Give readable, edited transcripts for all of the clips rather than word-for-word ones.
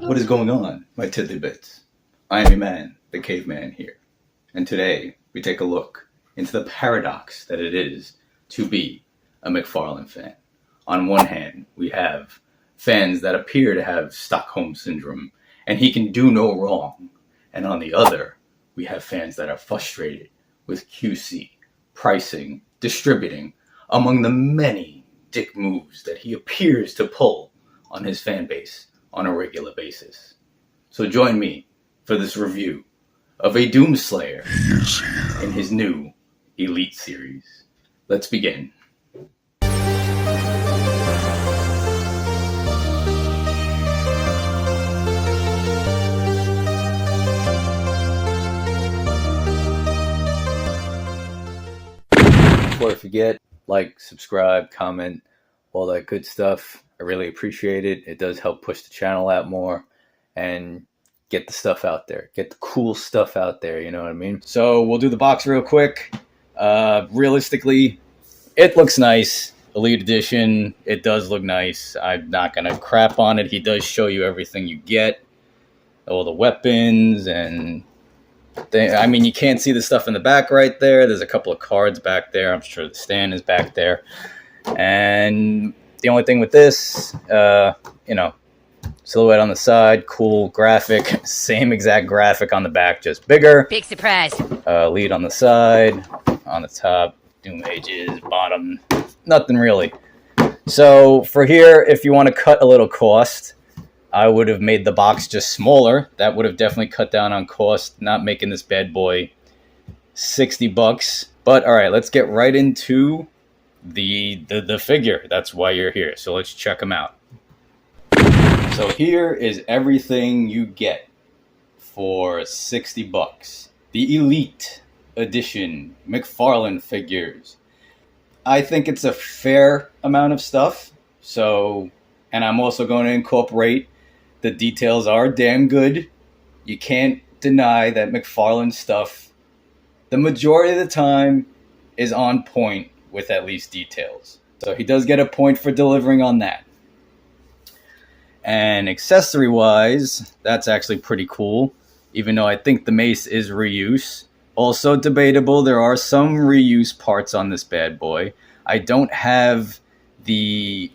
What is going on, my tiddly bits? I am your man, the caveman here, and today we take a look into the paradox that it is to be a McFarlane fan. On one hand, we have fans that appear to have Stockholm Syndrome, and he can do no wrong. And on the other, we have fans that are frustrated with QC, pricing, distributing, among the many dick moves that he appears to pull on his fan base on a regular basis. So join me for this review of a Doomslayer in his new Elite series. Let's begin. Before I forget, like, subscribe, comment, all that good stuff. I really appreciate it. It does help push the channel out more and get the stuff out there. Get the cool stuff out there, you know what I mean? So we'll do the box real quick. Realistically, it looks nice. Elite Edition, it does look nice. I'm not going to crap on it. He does show you everything you get. All the weapons and... I mean, you can't see the stuff in the back right there. There's a couple of cards back there. I'm sure the stand is back there. And the only thing with this, silhouette on the side, cool graphic, same exact graphic on the back, just bigger. Big surprise. Lead on the side, on the top, Doom Ages, bottom, nothing really. So for here, if you want to cut a little cost, I would have made the box just smaller. That would have definitely cut down on cost, not making this bad boy $60. But all right, let's get right into the figure. That's why you're here. So let's check them out. So here is everything you get for $60. The Elite Edition McFarlane figures. I think it's a fair amount of stuff. So, and I'm also going to incorporate the details are damn good. You can't deny that McFarlane stuff, the majority of the time, is on point with at least details. So he does get a point for delivering on that. And accessory-wise, that's actually pretty cool, even though I think the mace is reuse. Also debatable, there are some reuse parts on this bad boy. I don't have the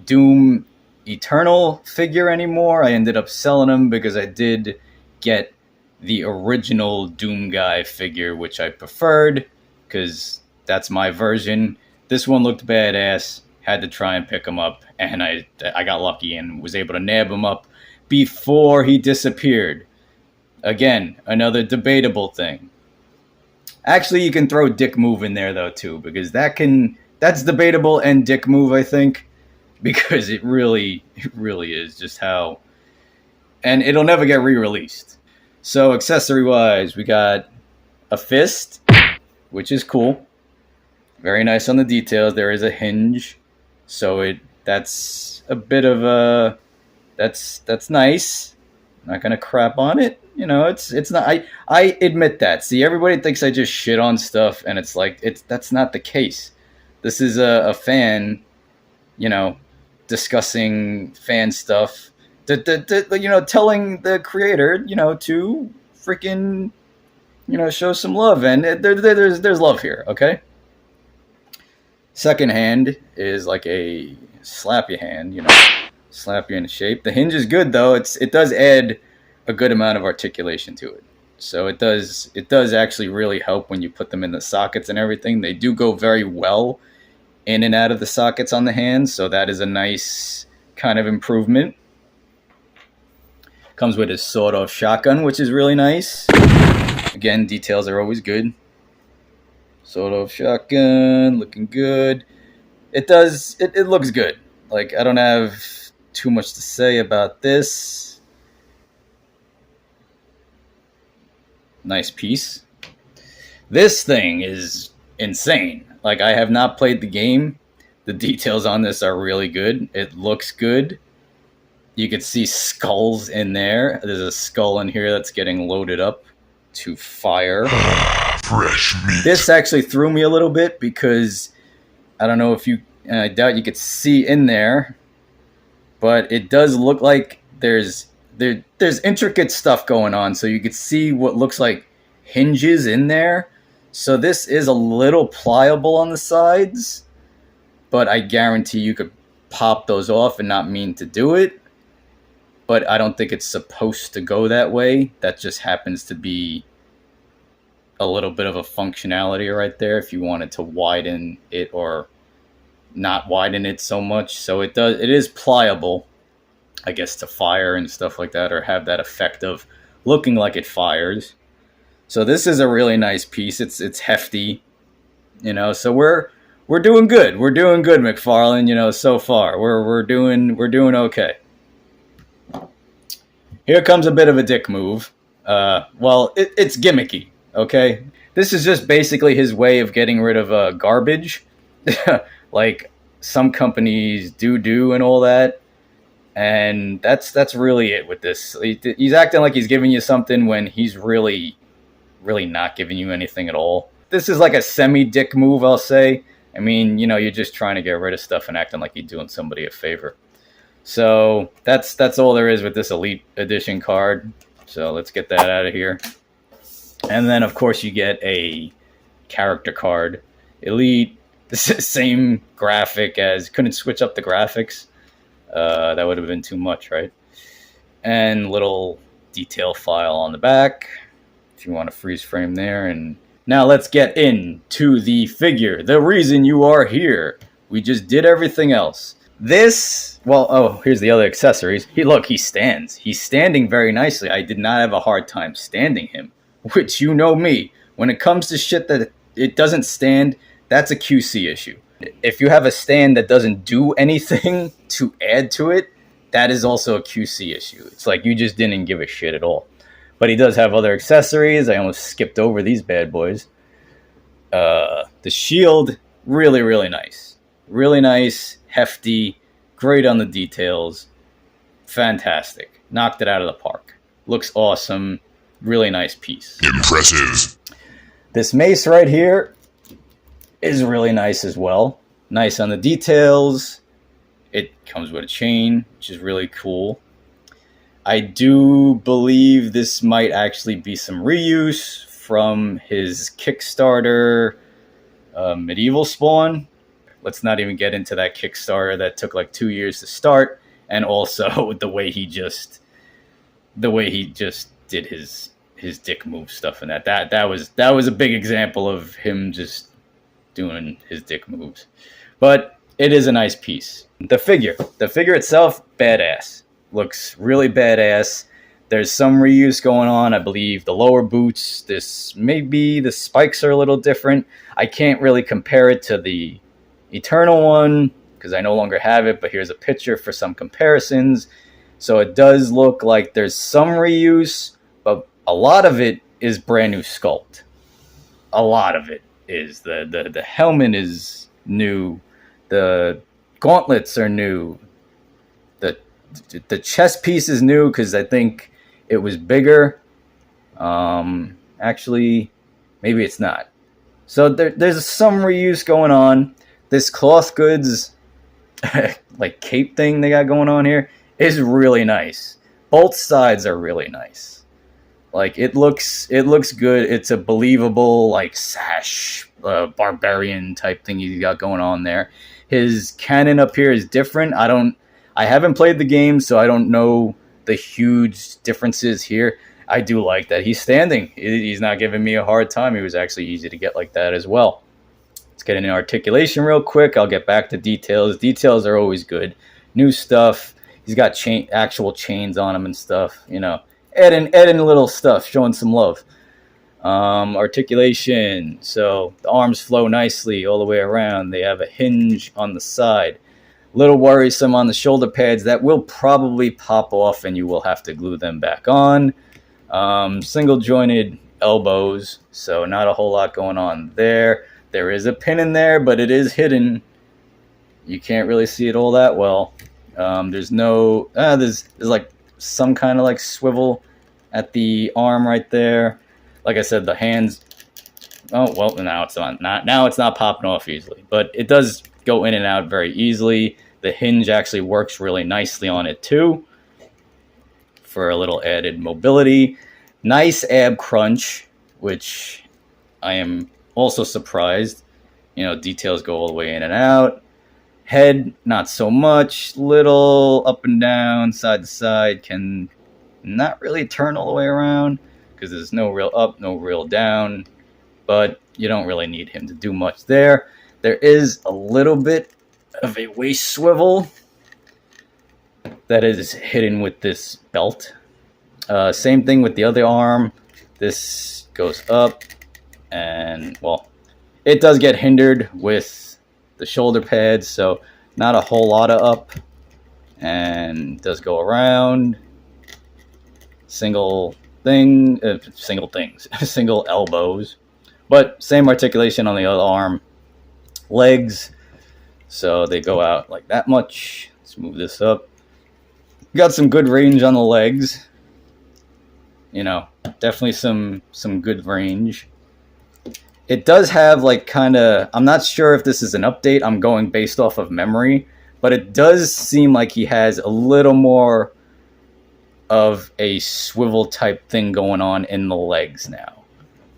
Doom Eternal figure anymore. I ended up selling them because I did get the original Doom Guy figure, which I preferred because that's my version. This one looked badass. Had to try and pick him up, and I got lucky and was able to nab him up before he disappeared. Again, another debatable thing. Actually, you can throw Dick Move in there though too, because that's debatable and Dick Move, I think. Because it really is just how... And it'll never get re-released. So accessory-wise, we got a fist, which is cool. Very nice on the details. There is a hinge. So that's a bit of a... That's nice. I'm not going to crap on it. You know, it's not... I admit that. See, everybody thinks I just shit on stuff, and it's like... That's not the case. This is a fan, you know... discussing fan stuff, telling the creator, to freaking, show some love, and there's love here, okay? Second hand is like a slappy hand, slap you in shape. The hinge is good though. It does add a good amount of articulation to it. So it does actually really help when you put them in the sockets and everything. They do go very well in and out of the sockets on the hands, so that is a nice kind of improvement. Comes with his sawed-off shotgun, which is really nice. Again, details are always good. Sawed-off shotgun, looking good. It looks good. Like, I don't have too much to say about this. Nice piece. This thing is insane. Like, I have not played the game. The details on this are really good. It looks good. You can see skulls in there. There's a skull in here that's getting loaded up to fire. Fresh meat. This actually threw me a little bit because I don't know if you, and I doubt you could see in there, but it does look like there's intricate stuff going on, so you could see what looks like hinges in there. So this is a little pliable on the sides, but I guarantee you could pop those off and not mean to do it. But I don't think it's supposed to go that way. That just happens to be a little bit of a functionality right there if you wanted to widen it or not widen it so much. So it is pliable, I guess, to fire and stuff like that, or have that effect of looking like it fires. So this is a really nice piece. It's hefty, so we're doing good. We're doing good, McFarlane, so far. We're doing okay. Here comes a bit of a dick move. It's gimmicky, okay? This is just basically his way of getting rid of garbage, like some companies do and all that. And that's really it with this. He's acting like he's giving you something when he's really not giving you anything at all. This is like a semi-dick move, I'll say. I mean, you're just trying to get rid of stuff and acting like you're doing somebody a favor. So that's all there is with this Elite Edition card. So let's get that out of here. And then, of course, you get a character card. Elite, the same graphic as... Couldn't switch up the graphics. That would have been too much, right? And little detail file on the back, if you want to freeze frame there. And now let's get into the figure. The reason you are here. We just did everything else. This, here's the other accessories. He stands. He's standing very nicely. I did not have a hard time standing him, which me. When it comes to shit that it doesn't stand, that's a QC issue. If you have a stand that doesn't do anything to add to it, that is also a QC issue. It's like you just didn't give a shit at all. But he does have other accessories. I almost skipped over these bad boys. The shield, really, really nice. Really nice, hefty, great on the details. Fantastic. Knocked it out of the park. Looks awesome. Really nice piece. Impressive. This mace right here is really nice as well. Nice on the details. It comes with a chain, which is really cool. I do believe this might actually be some reuse from his Kickstarter medieval spawn. Let's not even get into that Kickstarter that took like 2 years to start, and also the way he just did his dick move stuff and that was a big example of him just doing his dick moves. But it is a nice piece. The figure itself, badass. Looks really badass. There's some reuse going on. I believe the lower boots, maybe the spikes are a little different. I can't really compare it to the Eternal one because I no longer have it, but here's a picture for some comparisons. So it does look like there's some reuse, but a lot of it is brand new sculpt. A lot of it is. The helmet is new. The gauntlets are new. The chest piece is new because I think it was bigger. Actually, maybe it's not. So there's some reuse going on. This cloth goods like cape thing they got going on here is really nice. Both sides are really nice. Like it looks good. It's a believable like sash barbarian type thing you got going on there. His cannon up here is different. I haven't played the game, so I don't know the huge differences here. I do like that he's standing. He's not giving me a hard time. He was actually easy to get like that as well. Let's get into articulation real quick. I'll get back to details. Details are always good. New stuff. He's got actual chains on him and stuff. Adding little stuff, showing some love. Articulation. So the arms flow nicely all the way around. They have a hinge on the side. Little worrisome on the shoulder pads. That will probably pop off and you will have to glue them back on. Single jointed elbows. So not a whole lot going on there. There is a pin in there, but it is hidden. You can't really see it all that well. There's like some kind of like swivel at the arm right there. Like I said, the hands. Oh well, now it's not popping off easily, but it does go in and out very easily. The hinge actually works really nicely on it too for a little added mobility. Nice ab crunch, which I am also surprised. Details go all the way in and out. Head, not so much. Little up and down, side to side. Can not really turn all the way around because there's no real up, no real down. But you don't really need him to do much there. There is a little bit of a waist swivel that is hidden with this belt. Same thing with the other arm. This goes up, and well, it does get hindered with the shoulder pads, so not a whole lot of up, and does go around. Single elbows, but same articulation on the other arm. Legs, so they go out like that much. Let's move this up. Got some good range on the legs. Definitely some good range. It does have like kind of, I'm not sure if this is an update. I'm going based off of memory, but it does seem like he has a little more of a swivel type thing going on in the legs now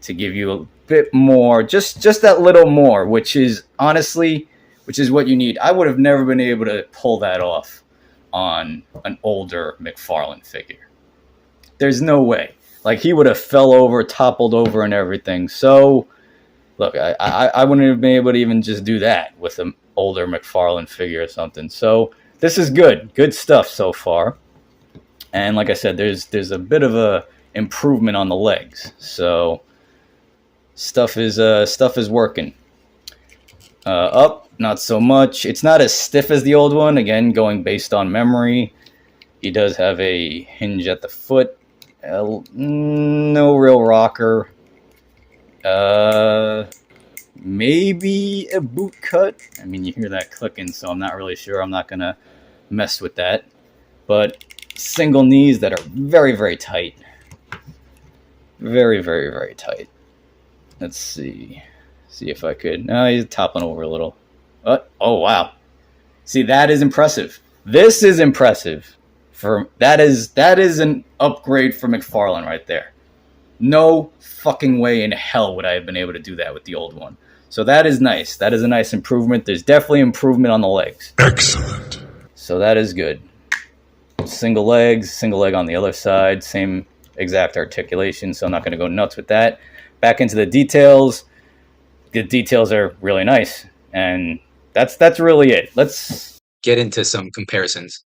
to give you a bit more, just that little more, which is what you need. I would have never been able to pull that off on an older McFarlane figure. There's no way. Like, he would have fell over, toppled over, and everything. So, look, I wouldn't have been able to even just do that with an older McFarlane figure or something. So, this is good. Good stuff so far. And like I said, there's a bit of a improvement on the legs. So, stuff is working. Up, not so much. It's not as stiff as the old one. Again, going based on memory. He does have a hinge at the foot. No real rocker. Maybe a boot cut. I mean, you hear that clicking, so I'm not really sure. I'm not going to mess with that. But single knees that are very, very tight. Very, very, very tight. Let's see. See if I could. No, he's toppling over a little. Oh, wow. See, that is impressive. This is impressive. That is an upgrade for McFarlane right there. No fucking way in hell would I have been able to do that with the old one. So that is nice. That is a nice improvement. There's definitely improvement on the legs. Excellent. So that is good. Single leg on the other side. Same exact articulation, so I'm not going to go nuts with that. Back into the details. The details are really nice. And that's really it. Let's get into some comparisons.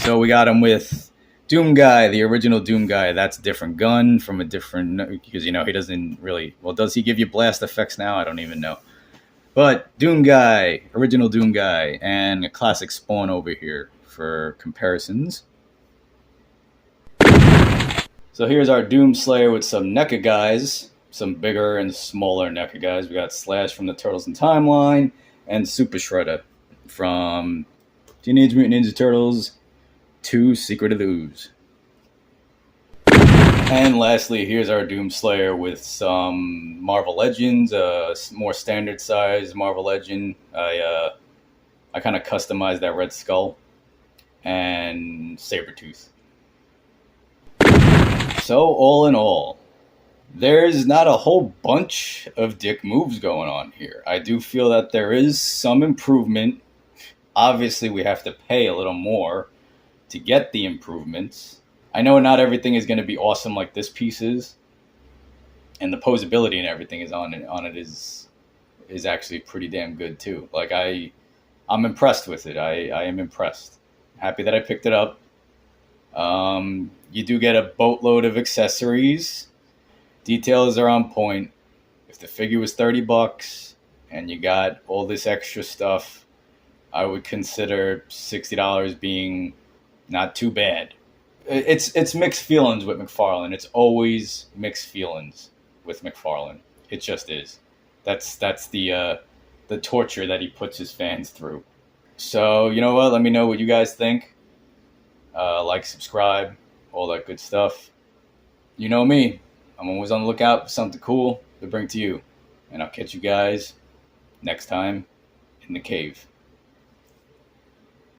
So we got him with Doom Guy, the original Doom Guy. That's a different gun from a different, because he doesn't really, well, does he give you blast effects now? I don't even know. But Doom Guy, original Doom Guy, and a classic Spawn over here for comparisons. So here's our Doom Slayer with some NECA guys, some bigger and smaller NECA guys. We got Slash from the Turtles in Timeline and Super Shredder from Teenage Mutant Ninja Turtles 2 Secret of the Ooze. And lastly, here's our Doom Slayer with some Marvel Legends, more standard size Marvel Legend. I kind of customized that Red Skull and Sabretooth. So all in all, there's not a whole bunch of dick moves going on here. I do feel that there is some improvement. Obviously, we have to pay a little more to get the improvements. I know not everything is going to be awesome like this piece is, and the posability and everything is on it is actually pretty damn good too. Like I'm impressed with it. I am impressed. Happy that I picked it up. You do get a boatload of accessories. Details are on point. If the figure was $30 and you got all this extra stuff, I would consider $60 being not too bad. It's mixed feelings with McFarlane. It's always mixed feelings with McFarlane. It just is. That's the torture that he puts his fans through. So you know what? Let me know what you guys think. Like, subscribe, all that good stuff. You know me. I'm always on the lookout for something cool to bring to you. And I'll catch you guys next time in the cave.